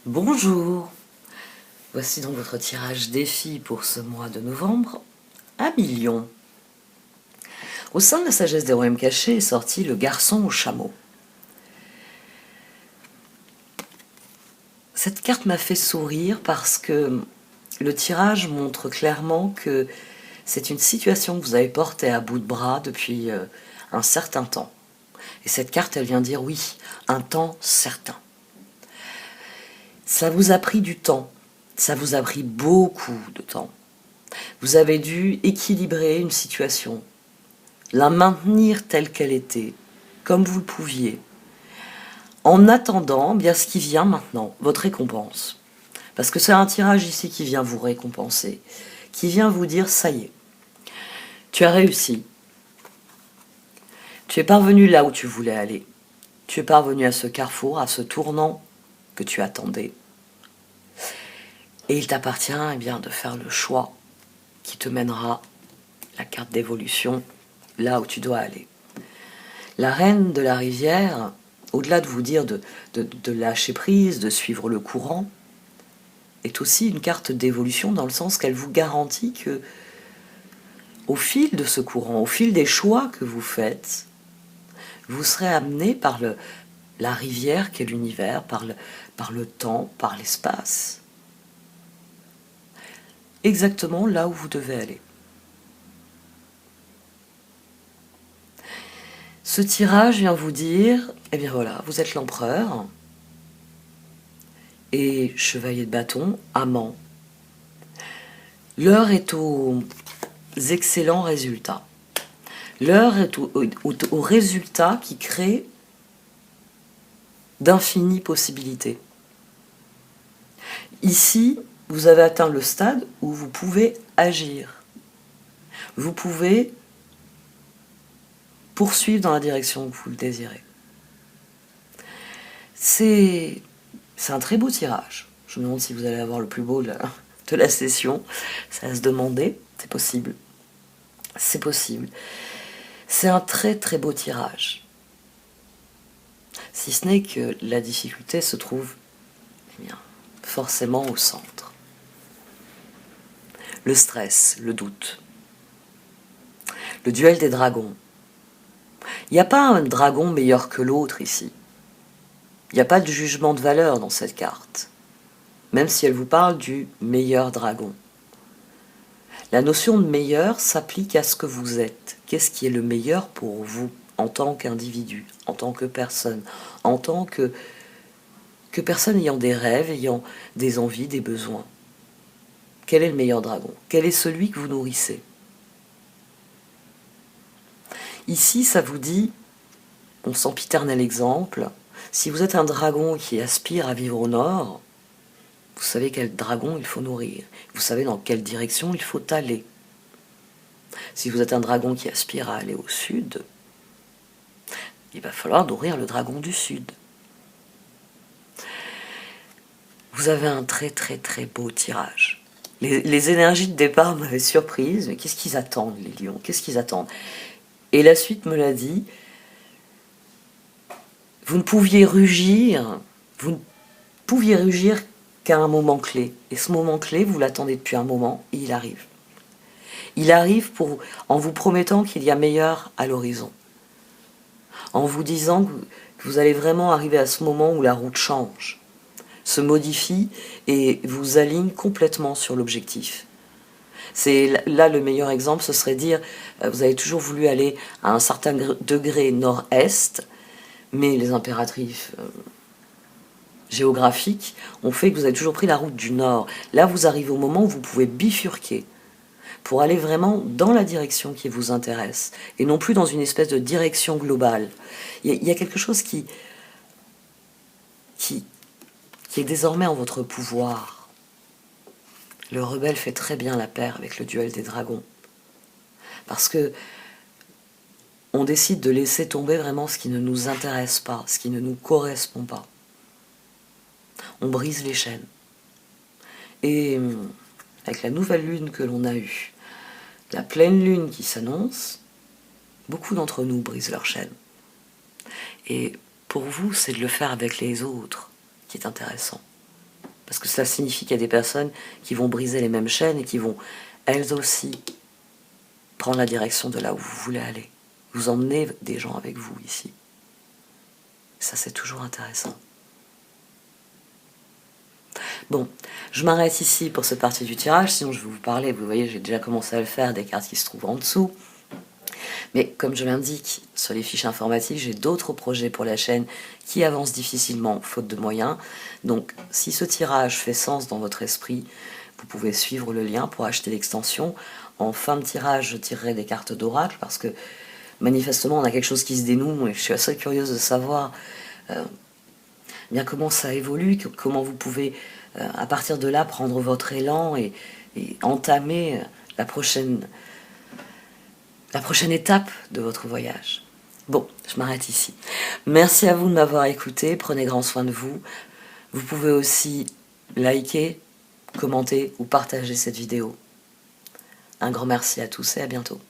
Bonjour, voici donc votre tirage défi pour ce mois de novembre, 1 000 000. Au sein de la sagesse des royaumes cachés est sorti le garçon au chameau. Cette carte m'a fait sourire parce que le tirage montre clairement que c'est une situation que vous avez portée à bout de bras depuis un certain temps. Et cette carte, elle vient dire oui, un temps certain. Ça vous a pris du temps, ça vous a pris beaucoup de temps. Vous avez dû équilibrer une situation, la maintenir telle qu'elle était, comme vous le pouviez, en attendant bien ce qui vient maintenant, votre récompense. Parce que c'est un tirage ici qui vient vous récompenser, qui vient vous dire ça y est, tu as réussi, tu es parvenu là où tu voulais aller, tu es parvenu à ce carrefour, à ce tournant que tu attendais. Et il t'appartient bien de faire le choix qui te mènera, la carte d'évolution, là où tu dois aller. La reine de la rivière, au-delà de vous dire de lâcher prise, de suivre le courant, est aussi une carte d'évolution dans le sens qu'elle vous garantit que, au fil de ce courant, au fil des choix que vous faites, vous serez amené par la rivière qu'est l'univers, par le temps, par l'espace, exactement là où vous devez aller. Ce tirage vient vous dire, eh bien voilà, vous êtes l'empereur, et chevalier de bâton, amant. L'heure est aux excellents résultats. L'heure est au résultat qui crée d'infinies possibilités. Ici, vous avez atteint le stade où vous pouvez agir. Vous pouvez poursuivre dans la direction que vous le désirez. C'est un très beau tirage. Je me demande si vous allez avoir le plus beau de la session. Ça va se demander. C'est possible. C'est possible. C'est un très très beau tirage. Si ce n'est que la difficulté se trouve forcément au centre. Le stress, le doute. Le duel des dragons. Il n'y a pas un dragon meilleur que l'autre ici. Il n'y a pas de jugement de valeur dans cette carte, même si elle vous parle du meilleur dragon. La notion de meilleur s'applique à ce que vous êtes. Qu'est-ce qui est le meilleur pour vous en tant qu'individu, en tant que personne, en tant que personne ayant des rêves, ayant des envies, des besoins. Quel est le meilleur dragon? Quel est celui que vous nourrissez? Ici, ça vous dit, on sempiternel exemple, si vous êtes un dragon qui aspire à vivre au nord, vous savez quel dragon il faut nourrir. Vous savez dans quelle direction il faut aller. Si vous êtes un dragon qui aspire à aller au sud, il va falloir nourrir le dragon du sud. Vous avez un très très très beau tirage. Les énergies de départ m'avaient surprise, mais qu'est-ce qu'ils attendent les lions? Qu'est-ce qu'ils attendent? Et la suite me l'a dit, vous ne pouviez rugir qu'à un moment clé. Et ce moment clé, vous l'attendez depuis un moment, et il arrive. Il arrive en vous promettant qu'il y a meilleur à l'horizon. En vous disant que vous allez vraiment arriver à ce moment où la route change, se modifie et vous aligne complètement sur l'objectif. C'est là le meilleur exemple, ce serait dire, vous avez toujours voulu aller à un certain degré nord-est, mais les impératifs géographiques ont fait que vous avez toujours pris la route du nord. Là, vous arrivez au moment où vous pouvez bifurquer pour aller vraiment dans la direction qui vous intéresse, et non plus dans une espèce de direction globale. Il y a quelque chose qui est désormais en votre pouvoir. Le rebelle fait très bien la paire avec le duel des dragons. Parce que on décide de laisser tomber vraiment ce qui ne nous intéresse pas, ce qui ne nous correspond pas. On brise les chaînes. Et avec la nouvelle lune que l'on a eue, la pleine lune qui s'annonce, beaucoup d'entre nous brisent leurs chaînes. Et pour vous, c'est de le faire avec les autres qui est intéressant. Parce que cela signifie qu'il y a des personnes qui vont briser les mêmes chaînes et qui vont, elles aussi, prendre la direction de là où vous voulez aller. Vous emmenez des gens avec vous ici. Ça, c'est toujours intéressant. Bon, je m'arrête ici pour cette partie du tirage, sinon je vais vous parler, vous voyez, j'ai déjà commencé à le faire, des cartes qui se trouvent en dessous. Mais comme je l'indique sur les fiches informatiques, j'ai d'autres projets pour la chaîne qui avancent difficilement, faute de moyens. Donc, si ce tirage fait sens dans votre esprit, vous pouvez suivre le lien pour acheter l'extension. En fin de tirage, je tirerai des cartes d'oracle parce que manifestement, on a quelque chose qui se dénoue et je suis assez curieuse de savoir bien comment ça évolue, comment vous pouvez, à partir de là, prendre votre élan et entamer la prochaine étape de votre voyage. Bon, je m'arrête ici. Merci à vous de m'avoir écouté, prenez grand soin de vous. Vous pouvez aussi liker, commenter ou partager cette vidéo. Un grand merci à tous et à bientôt.